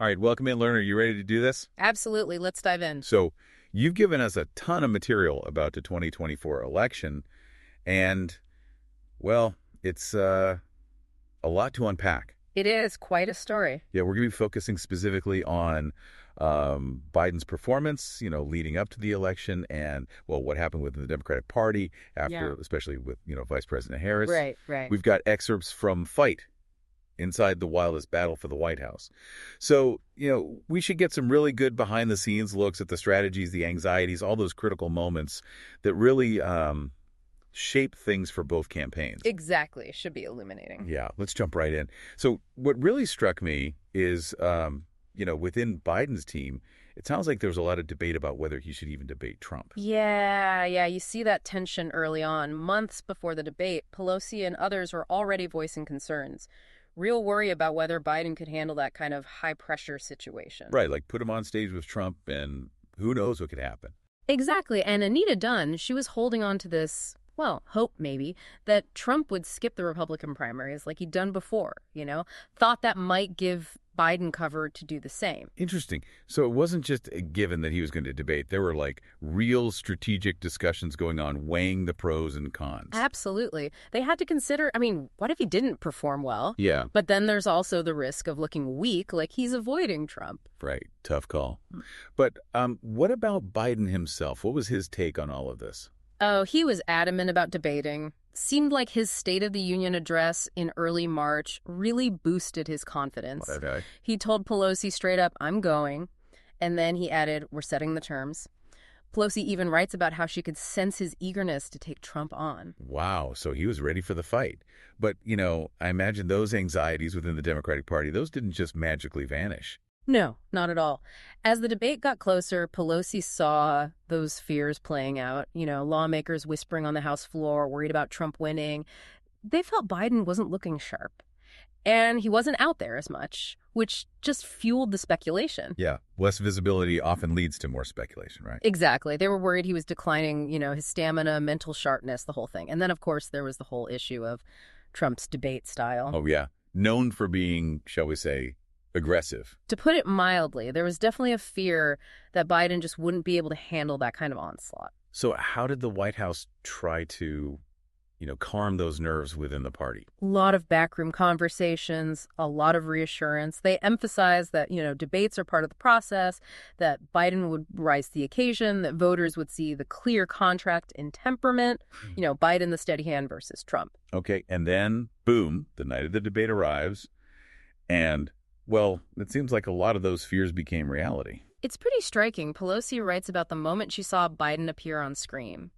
All right, welcome in, learner. You ready to do this? Absolutely. Let's dive in. So, you've given us a ton of material about the 2024 election, and, well, it's a lot to unpack. It is quite a story. Yeah, we're going to be focusing specifically on Biden's performance, leading up to the election and, well, what happened within the Democratic Party after, especially with, Vice President Harris. Right. We've got excerpts from Fight, inside the wildest battle for the White House. So, we should get some really good behind-the-scenes looks at the strategies, the anxieties, all those critical moments that really shape things for both campaigns. Exactly. Should be illuminating. Yeah, let's jump right in. So what really struck me is, within Biden's team, it sounds like there was a lot of debate about whether he should even debate Trump. Yeah. You see that tension early on. Months before the debate, Pelosi and others were already voicing concerns. Real worry about whether Biden could handle that kind of high-pressure situation. Right, like put him on stage with Trump and who knows what could happen. Exactly. And Anita Dunn, she was holding on to this, well, hope maybe, that Trump would skip the Republican primaries like he'd done before, thought that might give Biden cover to do the same. Interesting. So it wasn't just a given that he was going to debate. There were real strategic discussions going on, weighing the pros and cons. Absolutely. They had to consider, what if he didn't perform well? Yeah. But then there's also the risk of looking weak, like he's avoiding Trump. Right. Tough call. But what about Biden himself? What was his take on all of this? Oh, he was adamant about debating. Seemed like his State of the Union address in early March really boosted his confidence. Okay. He told Pelosi straight up, I'm going. And then he added, we're setting the terms. Pelosi even writes about how she could sense his eagerness to take Trump on. Wow. So he was ready for the fight. But, I imagine those anxieties within the Democratic Party, those didn't just magically vanish. No, not at all. As the debate got closer, Pelosi saw those fears playing out. Lawmakers whispering on the House floor, worried about Trump winning. They felt Biden wasn't looking sharp. And he wasn't out there as much, which just fueled the speculation. Yeah. Less visibility often leads to more speculation, right? Exactly. They were worried he was declining, his stamina, mental sharpness, the whole thing. And then, of course, there was the whole issue of Trump's debate style. Oh, yeah. Known for being, shall we say, aggressive. To put it mildly, there was definitely a fear that Biden just wouldn't be able to handle that kind of onslaught. So how did the White House try to, calm those nerves within the party? A lot of backroom conversations, a lot of reassurance. They emphasized that, debates are part of the process, that Biden would rise to the occasion, that voters would see the clear contrast in temperament, Biden the steady hand versus Trump. Okay, and then, boom, the night of the debate arrives, and well, it seems like a lot of those fears became reality. It's pretty striking. Pelosi writes about the moment she saw Biden appear on screen.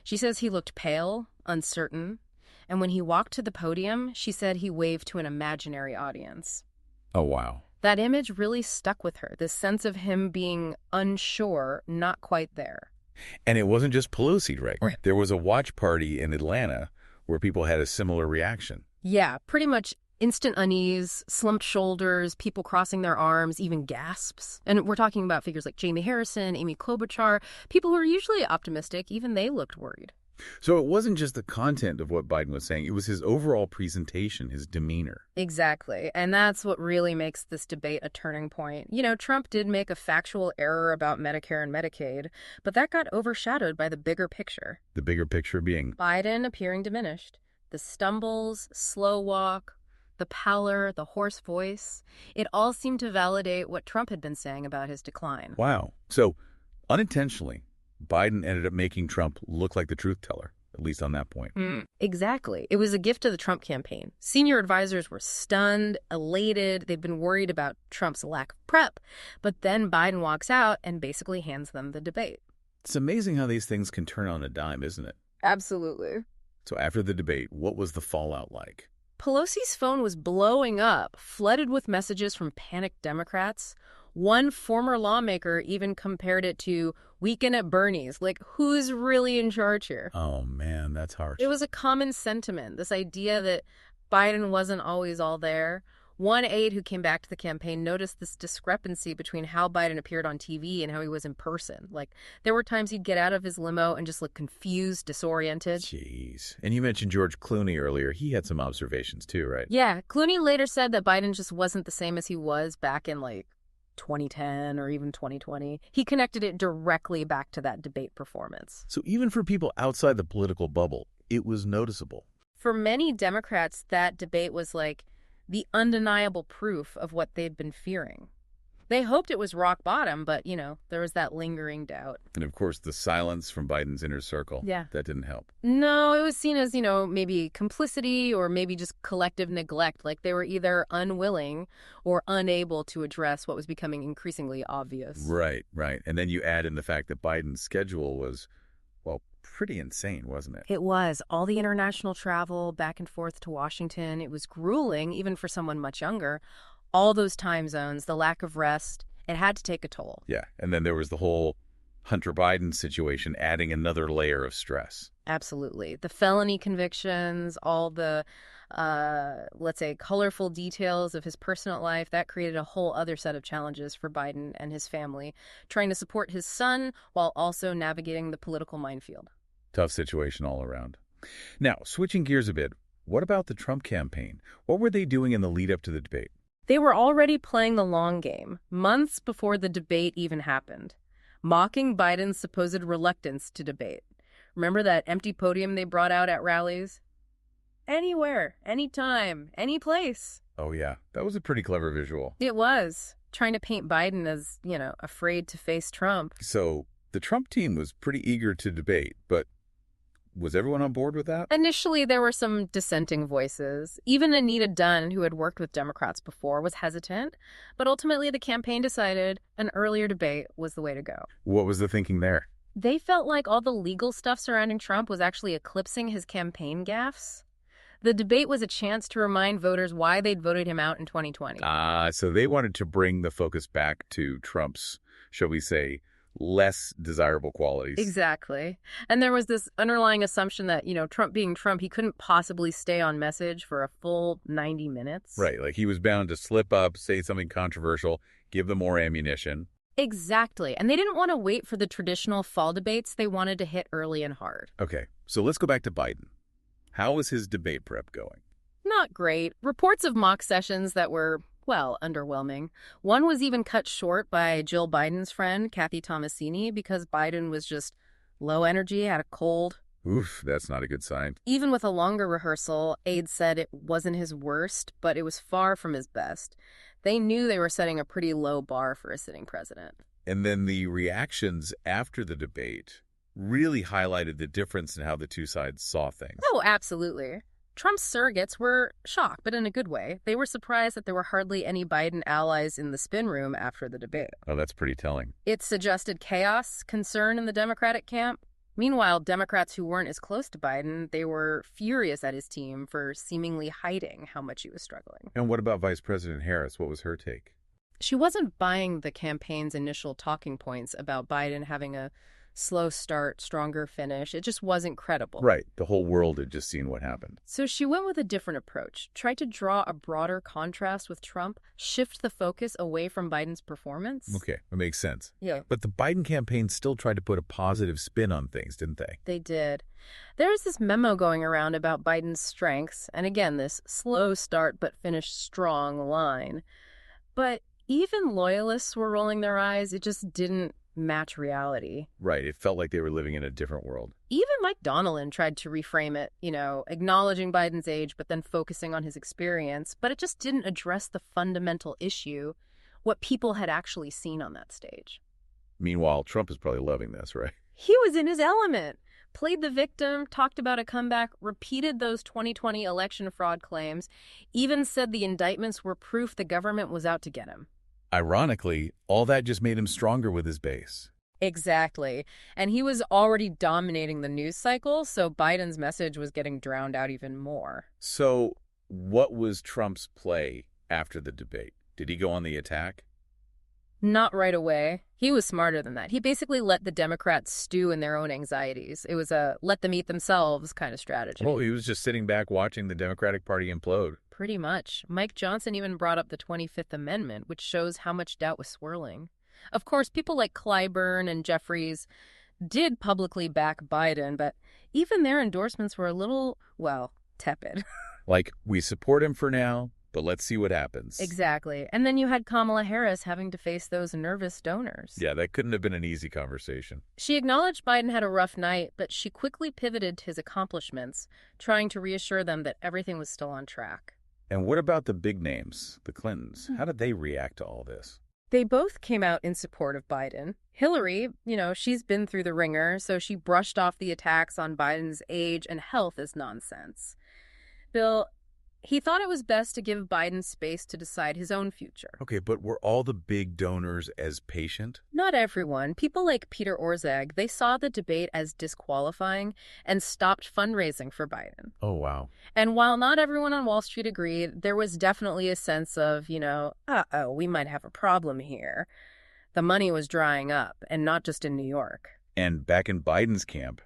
She says he looked pale, uncertain, and when he walked to the podium, she said he waved to an imaginary audience. Oh, wow. That image really stuck with her, this sense of him being unsure, not quite there. And it wasn't just Pelosi, right? Right. There was a watch party in Atlanta where people had a similar reaction. Yeah, pretty much instant unease, slumped shoulders, people crossing their arms, even gasps. And we're talking about figures like Jamie Harrison, Amy Klobuchar, people who are usually optimistic, even they looked worried. So it wasn't just the content of what Biden was saying, it was his overall presentation, his demeanor. Exactly. And that's what really makes this debate a turning point. Trump did make a factual error about Medicare and Medicaid, but that got overshadowed by the bigger picture. The bigger picture being? Biden appearing diminished. The stumbles, slow walk, the pallor, the hoarse voice, it all seemed to validate what Trump had been saying about his decline. Wow. So, unintentionally, Biden ended up making Trump look like the truth teller, at least on that point. Exactly. It was a gift to the Trump campaign. Senior advisors were stunned, elated. They'd been worried about Trump's lack of prep. But then Biden walks out and basically hands them the debate. It's amazing how these things can turn on a dime, isn't it? Absolutely. So after the debate, what was the fallout like? Pelosi's phone was blowing up, flooded with messages from panicked Democrats. One former lawmaker even compared it to Weekend at Bernie's. Like, who's really in charge here? Oh, man, that's harsh. It was a common sentiment, this idea that Biden wasn't always all there. One aide who came back to the campaign noticed this discrepancy between how Biden appeared on TV and how he was in person. Like, there were times he'd get out of his limo and just look confused, disoriented. Jeez. And you mentioned George Clooney earlier. He had some observations too, right? Yeah. Clooney later said that Biden just wasn't the same as he was back in, 2010 or even 2020. He connected it directly back to that debate performance. So even for people outside the political bubble, it was noticeable. For many Democrats, that debate was like the undeniable proof of what they'd been fearing. They hoped it was rock bottom, but, there was that lingering doubt. And of course, the silence from Biden's inner circle. Yeah. That didn't help. No, it was seen as, maybe complicity or maybe just collective neglect, like they were either unwilling or unable to address what was becoming increasingly obvious. Right, right. And then you add in the fact that Biden's schedule was, well, pretty insane, wasn't it? It was. All the international travel back and forth to Washington. It was grueling, even for someone much younger. All those time zones, the lack of rest, it had to take a toll. Yeah, and then there was the whole Hunter Biden situation adding another layer of stress. Absolutely. The felony convictions, all the, let's say, colorful details of his personal life, that created a whole other set of challenges for Biden and his family, trying to support his son while also navigating the political minefield. Tough situation all around. Now, switching gears a bit, what about the Trump campaign? What were they doing in the lead up to the debate? They were already playing the long game, months before the debate even happened, mocking Biden's supposed reluctance to debate. Remember that empty podium they brought out at rallies? Anywhere, anytime, any place. Oh, yeah. That was a pretty clever visual. It was. Trying to paint Biden as, afraid to face Trump. So the Trump team was pretty eager to debate, but was everyone on board with that? Initially, there were some dissenting voices. Even Anita Dunn, who had worked with Democrats before, was hesitant. But ultimately, the campaign decided an earlier debate was the way to go. What was the thinking there? They felt like all the legal stuff surrounding Trump was actually eclipsing his campaign gaffes. The debate was a chance to remind voters why they'd voted him out in 2020. So they wanted to bring the focus back to Trump's, shall we say, less desirable qualities. Exactly. And there was this underlying assumption that, Trump being Trump, he couldn't possibly stay on message for a full 90 minutes. Right. Like he was bound to slip up, say something controversial, give them more ammunition. Exactly. And they didn't want to wait for the traditional fall debates. They wanted to hit early and hard. Okay. So let's go back to Biden. How was his debate prep going? Not great. Reports of mock sessions that were, well, underwhelming. One was even cut short by Jill Biden's friend, Kathy Tomasini, because Biden was just low energy, had a cold. Oof, that's not a good sign. Even with a longer rehearsal, aides said it wasn't his worst, but it was far from his best. They knew they were setting a pretty low bar for a sitting president. And then the reactions after the debate really highlighted the difference in how the two sides saw things. Oh, absolutely. Trump's surrogates were shocked, but in a good way. They were surprised that there were hardly any Biden allies in the spin room after the debate. Oh, that's pretty telling. It suggested chaos, concern in the Democratic camp. Meanwhile, Democrats who weren't as close to Biden, they were furious at his team for seemingly hiding how much he was struggling. And what about Vice President Harris? What was her take? She wasn't buying the campaign's initial talking points about Biden having a slow start, stronger finish. It just wasn't credible. Right. The whole world had just seen what happened. So she went with a different approach, tried to draw a broader contrast with Trump, shift the focus away from Biden's performance. Okay, that makes sense. Yeah. But the Biden campaign still tried to put a positive spin on things, didn't they? They did. There was this memo going around about Biden's strengths, and again, this slow start but finish strong line. But even loyalists were rolling their eyes. It just didn't match reality. Right. It felt like they were living in a different world. Even Mike Donnellan tried to reframe it, acknowledging Biden's age, but then focusing on his experience. But it just didn't address the fundamental issue, what people had actually seen on that stage. Meanwhile, Trump is probably loving this, right? He was in his element. Played the victim, talked about a comeback, repeated those 2020 election fraud claims, even said the indictments were proof the government was out to get him. Ironically, all that just made him stronger with his base. Exactly. And he was already dominating the news cycle, so Biden's message was getting drowned out even more. So what was Trump's play after the debate? Did he go on the attack? Not right away. He was smarter than that. He basically let the Democrats stew in their own anxieties. It was a let them eat themselves kind of strategy. Well, he was just sitting back watching the Democratic Party implode. Pretty much. Mike Johnson even brought up the 25th Amendment, which shows how much doubt was swirling. Of course, people like Clyburn and Jeffries did publicly back Biden, but even their endorsements were a little, well, tepid. Like, we support him for now, But let's see what happens. Exactly. And then you had Kamala Harris having to face those nervous donors. Yeah, that couldn't have been an easy conversation. She acknowledged Biden had a rough night, but she quickly pivoted to his accomplishments, trying to reassure them that everything was still on track. And what about the big names, the Clintons? How did they react to all this? They both came out in support of Biden. Hillary, she's been through the ringer, so she brushed off the attacks on Biden's age and health as nonsense. Bill, he thought it was best to give Biden space to decide his own future. Okay, but were all the big donors as patient? Not everyone. People like Peter Orszag, they saw the debate as disqualifying and stopped fundraising for Biden. Oh, wow. And while not everyone on Wall Street agreed, there was definitely a sense of, uh-oh, we might have a problem here. The money was drying up, and not just in New York. And back in Biden's camp,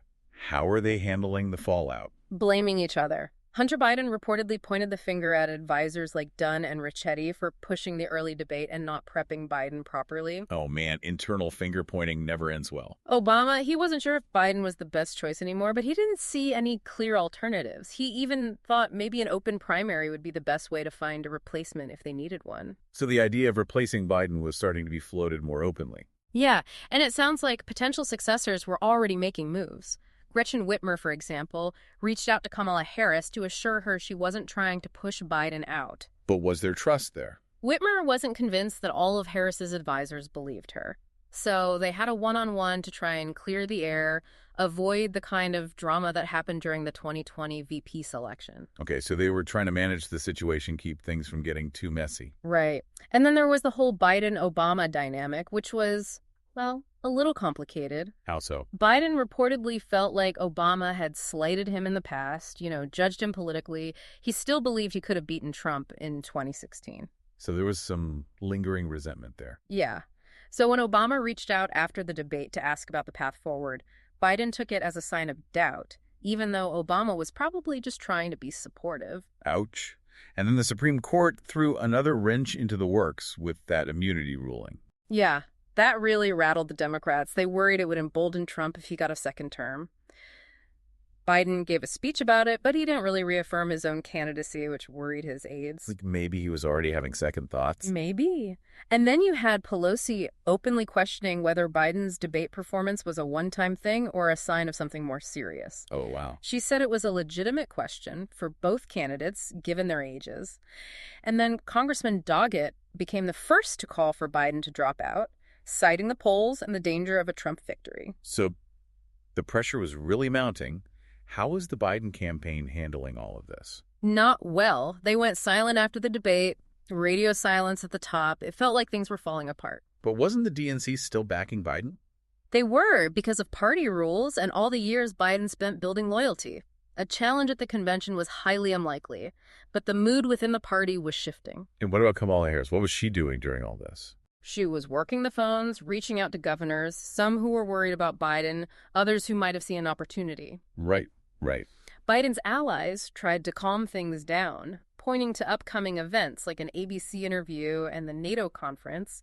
how are they handling the fallout? Blaming each other. Hunter Biden reportedly pointed the finger at advisors like Dunn and Ricchetti for pushing the early debate and not prepping Biden properly. Oh man, internal finger pointing never ends well. Obama, he wasn't sure if Biden was the best choice anymore, but he didn't see any clear alternatives. He even thought maybe an open primary would be the best way to find a replacement if they needed one. So the idea of replacing Biden was starting to be floated more openly. Yeah, and it sounds like potential successors were already making moves. Gretchen Whitmer, for example, reached out to Kamala Harris to assure her she wasn't trying to push Biden out. But was there trust there? Whitmer wasn't convinced that all of Harris's advisors believed her. So they had a one-on-one to try and clear the air, avoid the kind of drama that happened during the 2020 VP selection. Okay, so they were trying to manage the situation, keep things from getting too messy. Right. And then there was the whole Biden-Obama dynamic, which was, well, a little complicated. How so? Biden reportedly felt like Obama had slighted him in the past, judged him politically. He still believed he could have beaten Trump in 2016. So there was some lingering resentment there. Yeah. So when Obama reached out after the debate to ask about the path forward, Biden took it as a sign of doubt, even though Obama was probably just trying to be supportive. Ouch. And then the Supreme Court threw another wrench into the works with that immunity ruling. Yeah. That really rattled the Democrats. They worried it would embolden Trump if he got a second term. Biden gave a speech about it, but he didn't really reaffirm his own candidacy, which worried his aides. Like maybe he was already having second thoughts. Maybe. And then you had Pelosi openly questioning whether Biden's debate performance was a one-time thing or a sign of something more serious. Oh, wow. She said it was a legitimate question for both candidates, given their ages. And then Congressman Doggett became the first to call for Biden to drop out, citing the polls and the danger of a Trump victory. So the pressure was really mounting. How is the Biden campaign handling all of this? Not well. They went silent after the debate, radio silence at the top. It felt like things were falling apart. But wasn't the DNC still backing Biden? They were, because of party rules and all the years Biden spent building loyalty. A challenge at the convention was highly unlikely, but the mood within the party was shifting. And what about Kamala Harris? What was she doing during all this? She was working the phones, reaching out to governors, some who were worried about Biden, others who might have seen an opportunity. Right. Biden's allies tried to calm things down, pointing to upcoming events like an ABC interview and the NATO conference.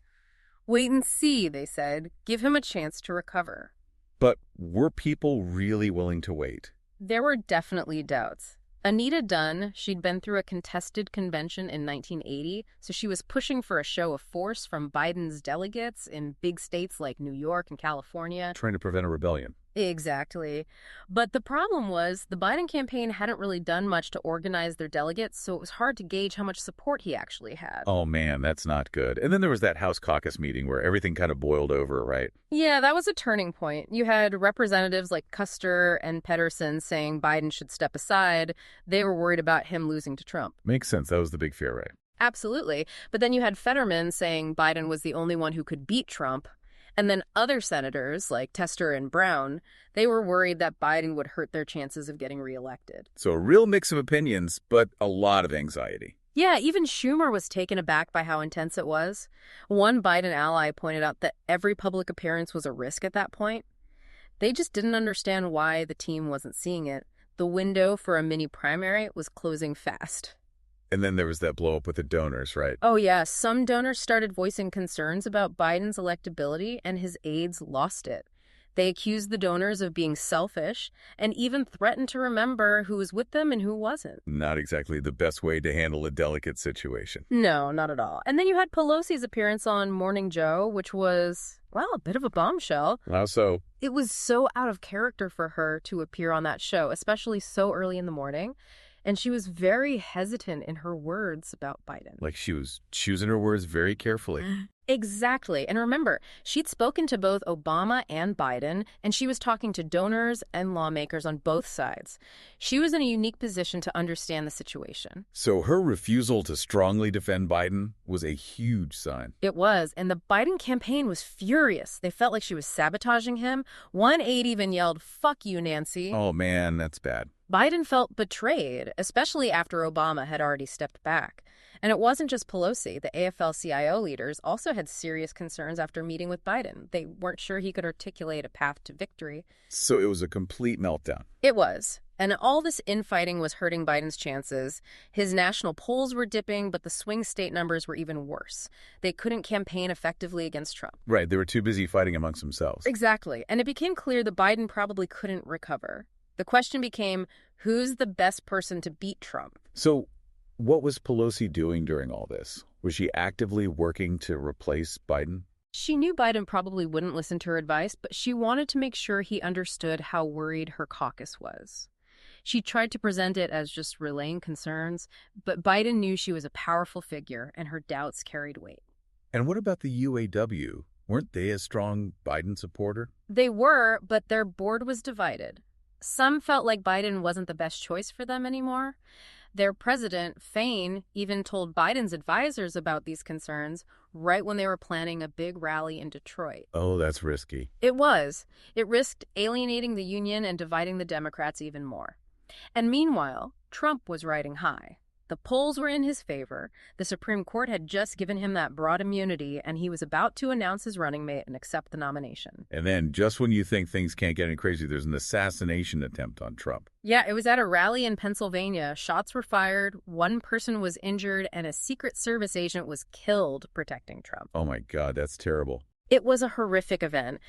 Wait and see, they said. Give him a chance to recover. But were people really willing to wait? There were definitely doubts. Anita Dunn, she'd been through a contested convention in 1980, so she was pushing for a show of force from Biden's delegates in big states like New York and California. Trying to prevent a rebellion. Exactly. But the problem was the Biden campaign hadn't really done much to organize their delegates, so it was hard to gauge how much support he actually had. Oh, man, that's not good. And then there was that House caucus meeting where everything kind of boiled over, right? Yeah, that was a turning point. You had representatives like Custer and Pedersen saying Biden should step aside. They were worried about him losing to Trump. Makes sense. That was the big fear, right? Absolutely. But then you had Fetterman saying Biden was the only one who could beat Trump. And then other senators, like Tester and Brown, they were worried that Biden would hurt their chances of getting reelected. So a real mix of opinions, but a lot of anxiety. Yeah, even Schumer was taken aback by how intense it was. One Biden ally pointed out that every public appearance was a risk at that point. They just didn't understand why the team wasn't seeing it. The window for a mini primary was closing fast. And then there was that blow up with the donors, right? Oh, yeah. Some donors started voicing concerns about Biden's electability, and his aides lost it. They accused the donors of being selfish and even threatened to remember who was with them and who wasn't. Not exactly the best way to handle a delicate situation. No, not at all. And then you had Pelosi's appearance on Morning Joe, which was, well, a bit of a bombshell. How so? It was so out of character for her to appear on that show, especially so early in the morning. And she was very hesitant in her words about Biden. Like she was choosing her words very carefully. Exactly. And remember, she'd spoken to both Obama and Biden, and she was talking to donors and lawmakers on both sides. She was in a unique position to understand the situation. So her refusal to strongly defend Biden was a huge sign. It was, and the Biden campaign was furious. They felt like she was sabotaging him. One aide even yelled, "Fuck you, Nancy." Oh man, that's bad. Biden felt betrayed, especially after Obama had already stepped back. And it wasn't just Pelosi. The AFL-CIO leaders also had serious concerns after meeting with Biden. They weren't sure he could articulate a path to victory. So it was a complete meltdown. It was. And all this infighting was hurting Biden's chances. His national polls were dipping, but the swing state numbers were even worse. They couldn't campaign effectively against Trump. Right, they were too busy fighting amongst themselves. Exactly. And it became clear that Biden probably couldn't recover. The question became, who's the best person to beat Trump? So what was Pelosi doing during all this? Was she actively working to replace Biden? She knew Biden probably wouldn't listen to her advice, but she wanted to make sure he understood how worried her caucus was. She tried to present it as just relaying concerns, but Biden knew she was a powerful figure and her doubts carried weight. And what about the UAW? Weren't they a strong Biden supporter? They were, but their board was divided. Some felt like Biden wasn't the best choice for them anymore. Their president, Fain, even told Biden's advisors about these concerns right when they were planning a big rally in Detroit. Oh, that's risky. It was. It risked alienating the union and dividing the Democrats even more. And meanwhile, Trump was riding high. The polls were in his favor. The Supreme Court had just given him that broad immunity, and he was about to announce his running mate and accept the nomination. And then, just when you think things can't get any crazier, there's an assassination attempt on Trump. Yeah, it was at a rally in Pennsylvania. Shots were fired, one person was injured, and a Secret Service agent was killed protecting Trump. Oh my God, that's terrible. It was a horrific event.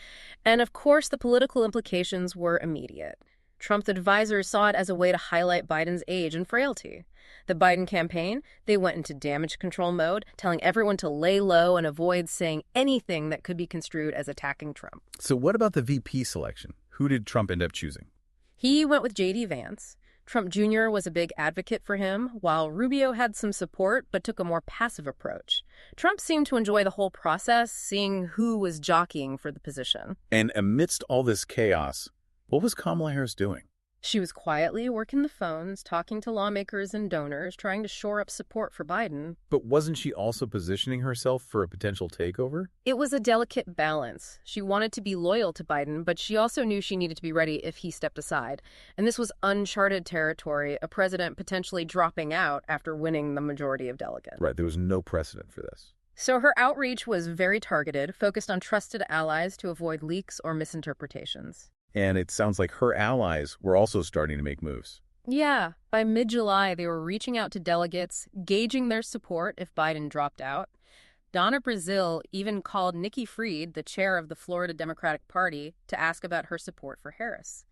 And of course, the political implications were immediate. Trump's advisors saw it as a way to highlight Biden's age and frailty. The Biden campaign, they went into damage control mode, telling everyone to lay low and avoid saying anything that could be construed as attacking Trump. So what about the VP selection? Who did Trump end up choosing? He went with J.D. Vance. Trump Jr. was a big advocate for him, while Rubio had some support but took a more passive approach. Trump seemed to enjoy the whole process, seeing who was jockeying for the position. And amidst all this chaos, what was Kamala Harris doing? She was quietly working the phones, talking to lawmakers and donors, trying to shore up support for Biden. But wasn't she also positioning herself for a potential takeover? It was a delicate balance. She wanted to be loyal to Biden, but she also knew she needed to be ready if he stepped aside. And this was uncharted territory, a president potentially dropping out after winning the majority of delegates. Right, there was no precedent for this. So her outreach was very targeted, focused on trusted allies to avoid leaks or misinterpretations. And it sounds like her allies were also starting to make moves. Yeah, by mid-July, they were reaching out to delegates, gauging their support if Biden dropped out. Donna Brazile even called Nikki Fried, the chair of the Florida Democratic Party, to ask about her support for Harris.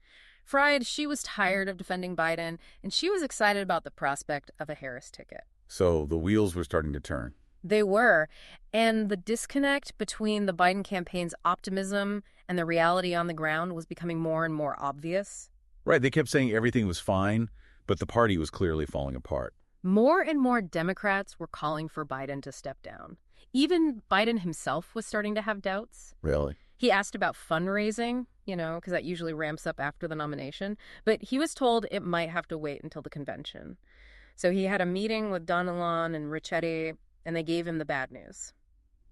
Fried, she was tired of defending Biden, and she was excited about the prospect of a Harris ticket. So the wheels were starting to turn. They were, and the disconnect between the Biden campaign's optimism and the reality on the ground was becoming more and more obvious. Right, they kept saying everything was fine, but the party was clearly falling apart. More and more Democrats were calling for Biden to step down. Even Biden himself was starting to have doubts. Really? He asked about fundraising, because that usually ramps up after the nomination, but he was told it might have to wait until the convention. So he had a meeting with Donilon and Ricchetti, and they gave him the bad news.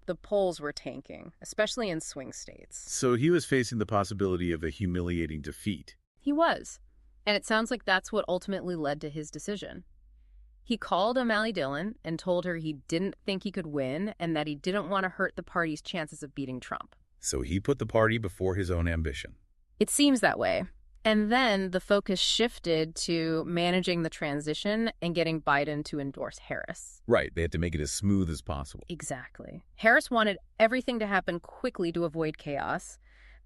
The polls were tanking, especially in swing states. So he was facing the possibility of a humiliating defeat. He was. And it sounds like that's what ultimately led to his decision. He called Amie Dillon and told her he didn't think he could win and that he didn't want to hurt the party's chances of beating Trump. So he put the party before his own ambition. It seems that way. And then the focus shifted to managing the transition and getting Biden to endorse Harris. Right, they had to make it as smooth as possible. Exactly. Harris wanted everything to happen quickly to avoid chaos.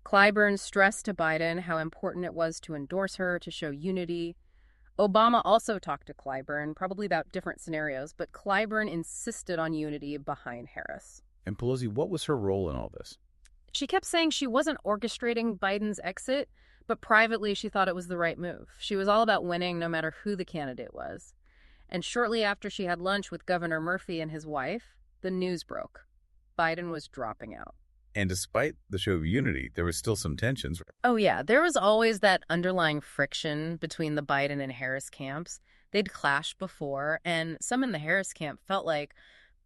Clyburn stressed to Biden how important it was to endorse her to show unity. Obama also talked to Clyburn, probably about different scenarios, but Clyburn insisted on unity behind Harris. And Pelosi, what was her role in all this? She kept saying she wasn't orchestrating Biden's exit, but privately she thought it was the right move. She was all about winning no matter who the candidate was. And shortly after she had lunch with Governor Murphy and his wife, the news broke. Biden was dropping out. And despite the show of unity, there was still some tensions. Oh, yeah, there was always that underlying friction between the Biden and Harris camps. They'd clashed before, and some in the Harris camp felt like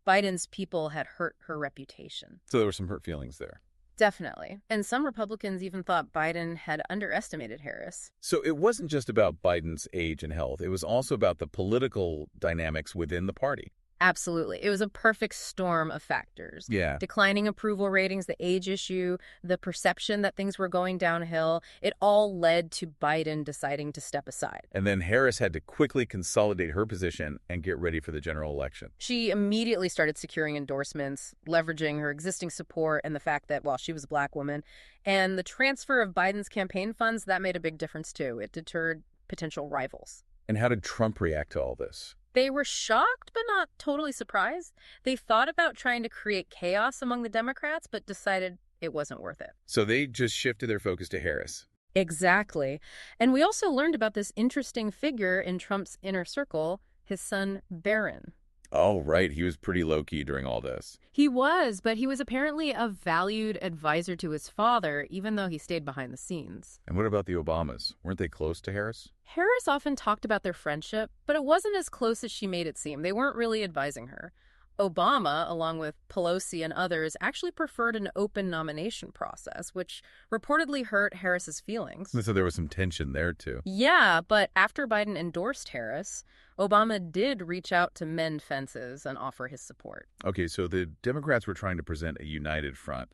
Biden's people had hurt her reputation. So there were some hurt feelings there. Definitely. And some Republicans even thought Biden had underestimated Harris. So it wasn't just about Biden's age and health. It was also about the political dynamics within the party. Absolutely. It was a perfect storm of factors. Yeah. Declining approval ratings, the age issue, the perception that things were going downhill. It all led to Biden deciding to step aside. And then Harris had to quickly consolidate her position and get ready for the general election. She immediately started securing endorsements, leveraging her existing support and the fact that, well, she was a black woman. And the transfer of Biden's campaign funds, that made a big difference too. It deterred potential rivals. And how did Trump react to all this? They were shocked, but not totally surprised. They thought about trying to create chaos among the Democrats, but decided it wasn't worth it. So they just shifted their focus to Harris. Exactly. And we also learned about this interesting figure in Trump's inner circle, his son, Barron. Oh, right. He was pretty low-key during all this. He was, but he was apparently a valued advisor to his father, even though he stayed behind the scenes. And what about the Obamas? Weren't they close to Harris? Harris often talked about their friendship, but it wasn't as close as she made it seem. They weren't really advising her. Obama, along with Pelosi and others, actually preferred an open nomination process, which reportedly hurt Harris's feelings. So there was some tension there, too. Yeah, but after Biden endorsed Harris, Obama did reach out to mend fences and offer his support. Okay, so the Democrats were trying to present a united front,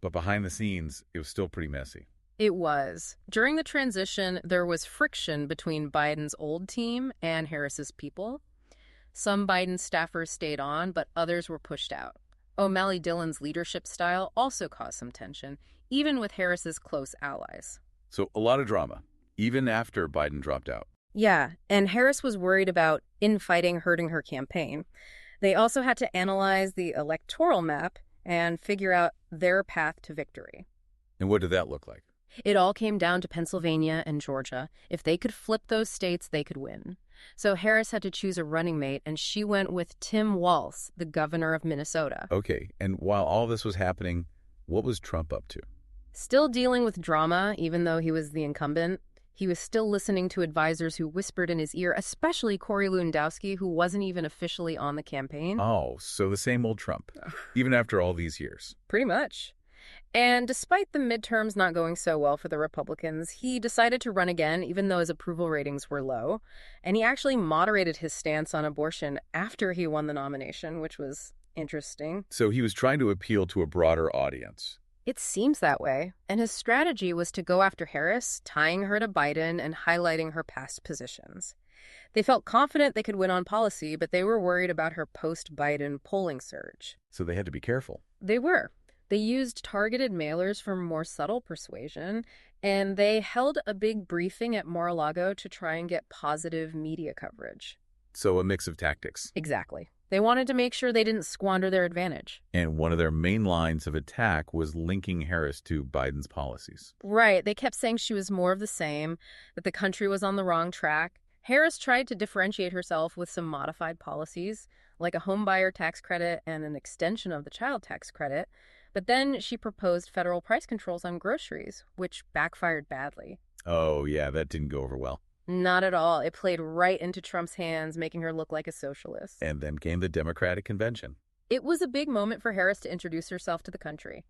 but behind the scenes, it was still pretty messy. It was. During the transition, there was friction between Biden's old team and Harris's people. Some Biden staffers stayed on, but others were pushed out. O'Malley Dillon's leadership style also caused some tension, even with Harris's close allies. So a lot of drama, even after Biden dropped out. Yeah, and Harris was worried about infighting hurting her campaign. They also had to analyze the electoral map and figure out their path to victory. And what did that look like? It all came down to Pennsylvania and Georgia. If they could flip those states, they could win. So Harris had to choose a running mate, and she went with Tim Walz, the governor of Minnesota. Okay, and while all this was happening, what was Trump up to? Still dealing with drama, even though he was the incumbent. He was still listening to advisors who whispered in his ear, especially Corey Lewandowski, who wasn't even officially on the campaign. Oh, so the same old Trump, even after all these years. Pretty much. And despite the midterms not going so well for the Republicans, he decided to run again, even though his approval ratings were low. And he actually moderated his stance on abortion after he won the nomination, which was interesting. So he was trying to appeal to a broader audience. It seems that way. And his strategy was to go after Harris, tying her to Biden and highlighting her past positions. They felt confident they could win on policy, but they were worried about her post-Biden polling surge. So they had to be careful. They were. They used targeted mailers for more subtle persuasion, and they held a big briefing at Mar-a-Lago to try and get positive media coverage. So a mix of tactics. Exactly. They wanted to make sure they didn't squander their advantage. And one of their main lines of attack was linking Harris to Biden's policies. Right. They kept saying she was more of the same, that the country was on the wrong track. Harris tried to differentiate herself with some modified policies, like a homebuyer tax credit and an extension of the child tax credit. But then she proposed federal price controls on groceries, which backfired badly. Oh, yeah, that didn't go over well. Not at all. It played right into Trump's hands, making her look like a socialist. And then came the Democratic convention. It was a big moment for Harris to introduce herself to the country.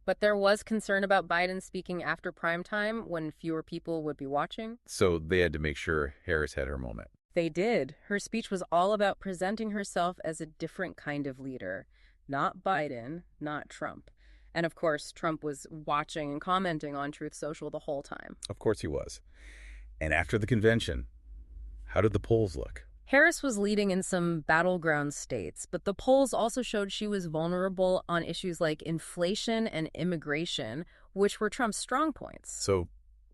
But there was concern about Biden speaking after prime time when fewer people would be watching. So they had to make sure Harris had her moment. They did. Her speech was all about presenting herself as a different kind of leader. Not Biden, not Trump. And of course, Trump was watching and commenting on Truth Social the whole time. Of course he was. And after the convention, how did the polls look? Harris was leading in some battleground states, but the polls also showed she was vulnerable on issues like inflation and immigration, which were Trump's strong points. So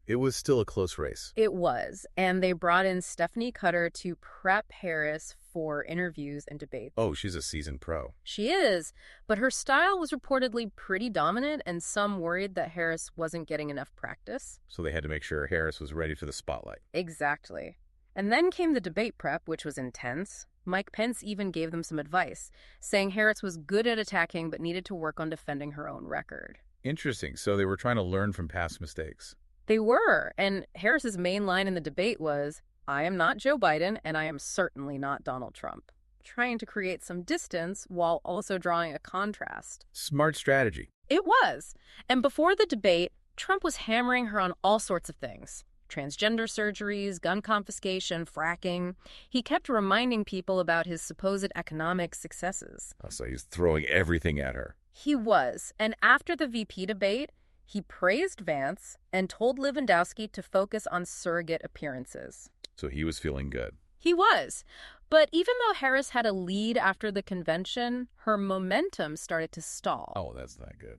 it was still a close race. It was, and they brought in Stephanie Cutter to prep Harris for interviews and debates. Oh, she's a seasoned pro. She is, but her style was reportedly pretty dominant, and some worried that Harris wasn't getting enough practice. So they had to make sure Harris was ready for the spotlight. Exactly. And then came the debate prep, which was intense. Mike Pence even gave them some advice, saying Harris was good at attacking but needed to work on defending her own record. Interesting. So they were trying to learn from past mistakes. They were, and Harris's main line in the debate was, "I am not Joe Biden, and I am certainly not Donald Trump," trying to create some distance while also drawing a contrast. Smart strategy. It was. And before the debate, Trump was hammering her on all sorts of things. Transgender surgeries, gun confiscation, fracking. He kept reminding people about his supposed economic successes. Oh, so he's throwing everything at her. He was. And after the VP debate, he praised Vance and told Lewandowski to focus on surrogate appearances. So he was feeling good. He was. But even though Harris had a lead after the convention, her momentum started to stall. Oh, that's not good.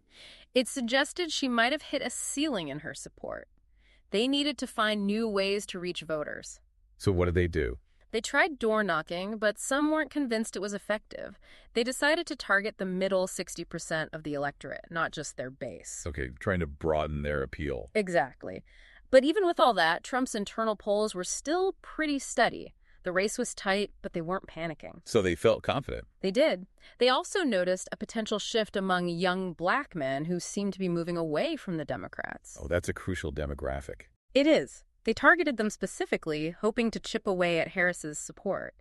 It suggested she might have hit a ceiling in her support. They needed to find new ways to reach voters. So what did they do? They tried door knocking, but some weren't convinced it was effective. They decided to target the middle 60% of the electorate, not just their base. Okay, trying to broaden their appeal. Exactly. But even with all that, Trump's internal polls were still pretty steady. The race was tight, but they weren't panicking. So they felt confident. They did. They also noticed a potential shift among young black men who seemed to be moving away from the Democrats. Oh, that's a crucial demographic. It is. They targeted them specifically, hoping to chip away at Harris's support.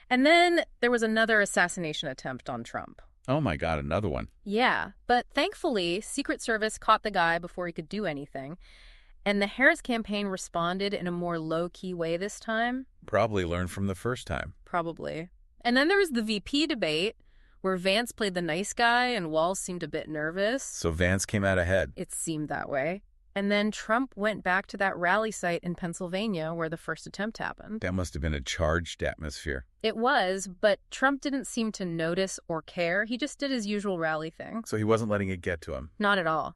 And then there was another assassination attempt on Trump. Oh my God, another one. Yeah, but thankfully, Secret Service caught the guy before he could do anything. And the Harris campaign responded in a more low-key way this time. Probably learned from the first time. Probably. And then there was the VP debate, where Vance played the nice guy and Walz seemed a bit nervous. So Vance came out ahead. It seemed that way. And then Trump went back to that rally site in Pennsylvania where the first attempt happened. That must have been a charged atmosphere. It was, but Trump didn't seem to notice or care. He just did his usual rally thing. So he wasn't letting it get to him. Not at all.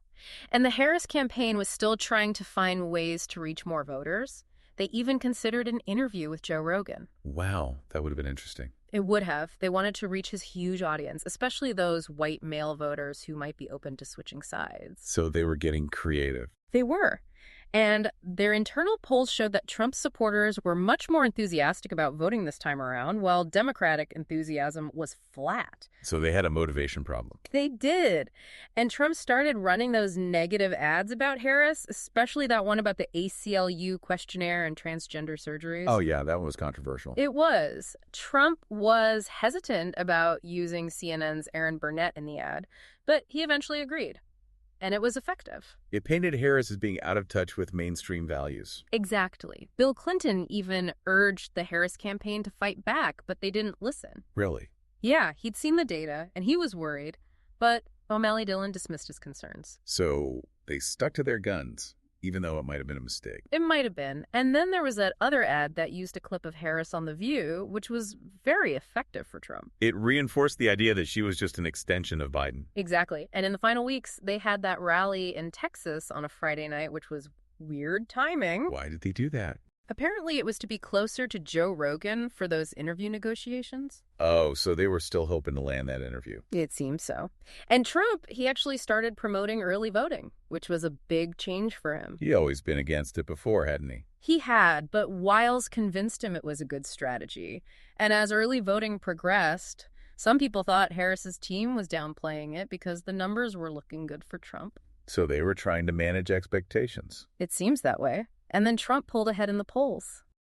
And the Harris campaign was still trying to find ways to reach more voters. They even considered an interview with Joe Rogan. Wow, that would have been interesting. It would have. They wanted to reach his huge audience, especially those white male voters who might be open to switching sides. So they were getting creative. They were. And their internal polls showed that Trump supporters were much more enthusiastic about voting this time around, while Democratic enthusiasm was flat. So they had a motivation problem. They did. And Trump started running those negative ads about Harris, especially that one about the ACLU questionnaire and transgender surgeries. Oh, yeah, that one was controversial. It was. Trump was hesitant about using CNN's Aaron Burnett in the ad, but he eventually agreed. And it was effective. It painted Harris as being out of touch with mainstream values. Exactly. Bill Clinton even urged the Harris campaign to fight back, but they didn't listen. Really? Yeah, he'd seen the data, and he was worried, but O'Malley Dillon dismissed his concerns. So they stuck to their guns, even though it might have been a mistake. It might have been. And then there was that other ad that used a clip of Harris on The View, which was very effective for Trump. It reinforced the idea that she was just an extension of Biden. Exactly. And in the final weeks, they had that rally in Texas on a Friday night, which was weird timing. Why did they do that? Apparently, it was to be closer to Joe Rogan for those interview negotiations. Oh, so they were still hoping to land that interview. It seems so. And Trump, he actually started promoting early voting, which was a big change for him. He'd always been against it before, hadn't he? He had, but Wiles convinced him it was a good strategy. And as early voting progressed, some people thought Harris's team was downplaying it because the numbers were looking good for Trump. So they were trying to manage expectations. It seems that way. And then Trump pulled ahead in the polls.